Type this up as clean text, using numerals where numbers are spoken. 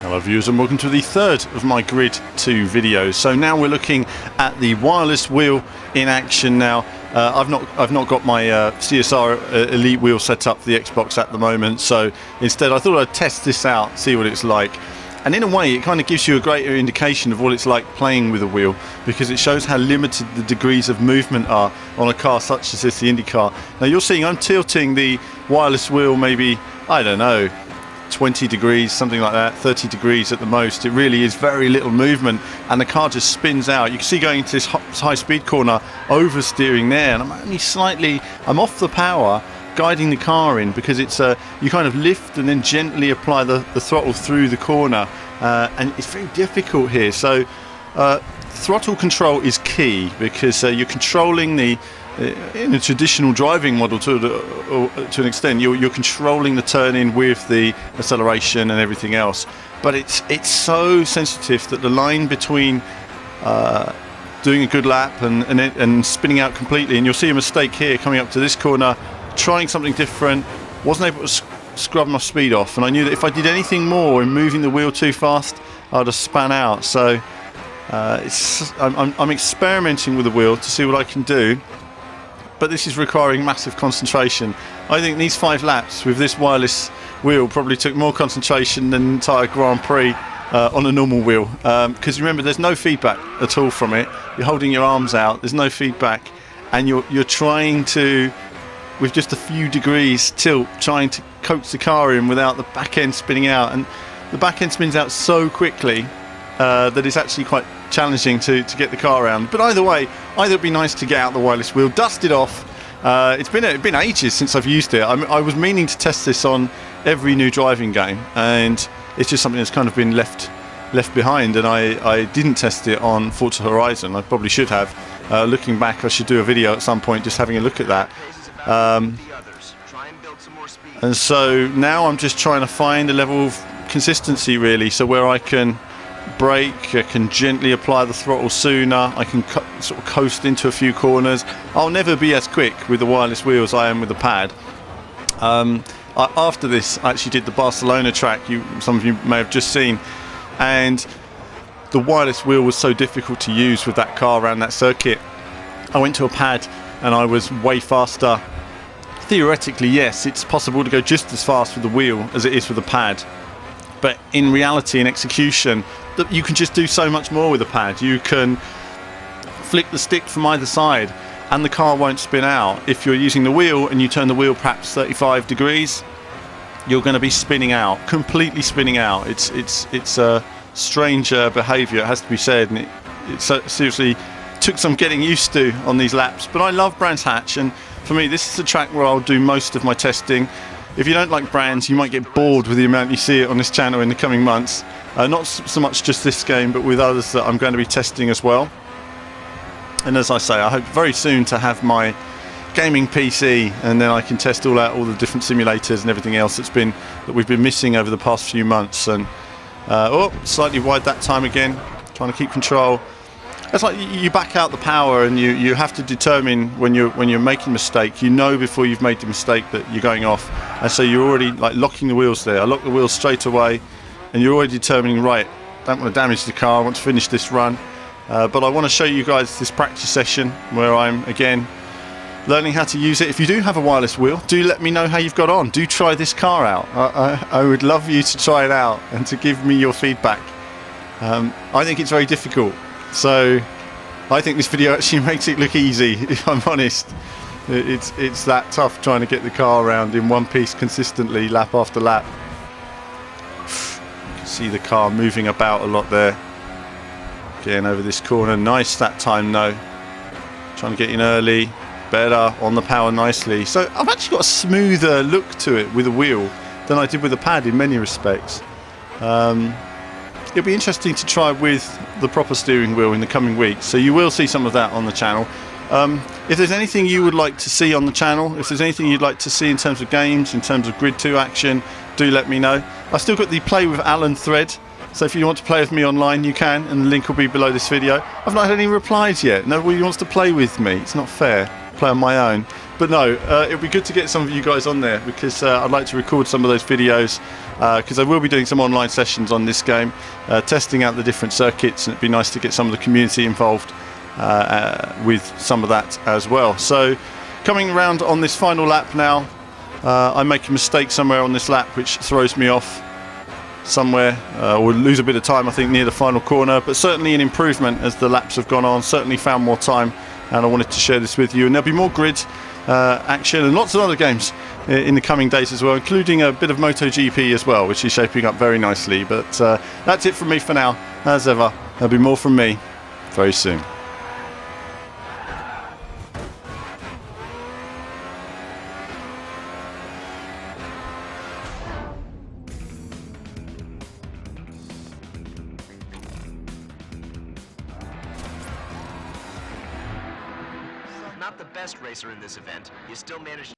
Hello viewers, and welcome to the third of my Grid 2 videos. So now we're looking at the wireless wheel in action now. I've not got my CSR Elite wheel set up for the Xbox at the moment, so instead I thought I'd test this out, see what it's like. And in a way it kind of gives you a greater indication of what it's like playing with a wheel, because it shows how limited the degrees of movement are on a car such as this, the Indycar. Now you're seeing I'm tilting the wireless wheel maybe, I don't know, 20 degrees, something like that, 30 degrees at the most. It really is very little movement, and the car just spins out. You can see going into this high speed corner, oversteering there, and I'm off the power, guiding the car in, because it's you kind of lift and then gently apply the throttle through the corner, and it's very difficult here. So throttle control is key, because you're controlling the in a traditional driving model to an extent, you're controlling the turn-in with the acceleration and everything else, but it's so sensitive that the line between doing a good lap and spinning out completely, and you'll see a mistake here coming up to this corner, trying something different, wasn't able to scrub my speed off, and I knew that if I did anything more in moving the wheel too fast, I'd have span out. So I'm experimenting with the wheel to see what I can do, but this is requiring massive concentration. I think these 5 laps with this wireless wheel probably took more concentration than the entire Grand Prix on a normal wheel, because remember, there's no feedback at all from it. You're holding your arms out, there's no feedback, and you're trying to, with just a few degrees tilt, trying to coax the car in without the back end spinning out, and the back end spins out so quickly that it's actually quite challenging to get the car around. But either way, it'd be nice to get out the wireless wheel, dust it off. It's been ages since I've used it. I was meaning to test this on every new driving game, and it's just something that's kind of been left behind, and I didn't test it on Forza Horizon. I probably should have. Looking back, I should do a video at some point just having a look at that. And so now I'm just trying to find a level of consistency, really, so where I can brake, I can gently apply the throttle sooner, I can sort of coast into a few corners. I'll never be as quick with the wireless wheel as I am with the pad. After this, I actually did the Barcelona track, some of you may have just seen, and the wireless wheel was so difficult to use with that car around that circuit. I went to a pad and I was way faster. Theoretically, yes, it's possible to go just as fast with the wheel as it is with the pad, but in reality and execution, you can just do so much more with a pad. You can flick the stick from either side and the car won't spin out. If you're using the wheel and you turn the wheel perhaps 35 degrees, you're going to be spinning out, completely spinning out. It's a strange behaviour, it has to be said, and it seriously took some getting used to on these laps. But I love Brands Hatch, and for me this is the track where I'll do most of my testing. If you don't like Brands, you might get bored with the amount you see it on this channel in the coming months. Not so much just this game, but with others that I'm going to be testing as well. And as I say, I hope very soon to have my gaming PC, and then I can test all the different simulators and everything else that we've been missing over the past few months. And slightly wide that time again, trying to keep control. It's like you back out the power, and you have to determine when you're making a mistake. You know before you've made the mistake that you're going off, and so you're already like locking the wheels there. I lock the wheels straight away, and you're already determining, right, don't want to damage the car, I want to finish this run. But I want to show you guys this practice session where I'm again learning how to use it. If you do have a wireless wheel, do let me know how you've got on. Do try this car out. I would love you to try it out and to give me your feedback. I think it's very difficult. So I think this video actually makes it look easy, if I'm honest. It's that tough trying to get the car around in one piece consistently, lap after lap. You can see the car moving about a lot there. Getting over this corner, nice that time though. Trying to get in early, better, on the power nicely. So I've actually got a smoother look to it with a wheel than I did with a pad in many respects. It'll be interesting to try with the proper steering wheel in the coming weeks, so you will see some of that on the channel. If there's anything you would like to see on the channel, if there's anything you'd like to see in terms of games, in terms of Grid 2 action, do let me know. I've still got the Play with Alan thread, so if you want to play with me online you can, and the link will be below this video. I've not had any replies yet. Nobody wants to play with me, it's not fair. Play on my own. But no, it'll be good to get some of you guys on there, because I'd like to record some of those videos, because I will be doing some online sessions on this game, testing out the different circuits, and it'd be nice to get some of the community involved with some of that as well. So coming around on this final lap now, I make a mistake somewhere on this lap which throws me off somewhere, or lose a bit of time I think near the final corner, but certainly an improvement as the laps have gone on. Certainly found more time, and I wanted to share this with you. And there'll be more grid action and lots of other games in the coming days as well, including a bit of MotoGP as well, which is shaping up very nicely. But that's it from me for now. As ever, there'll be more from me very soon. Not the best racer in this event, you still managed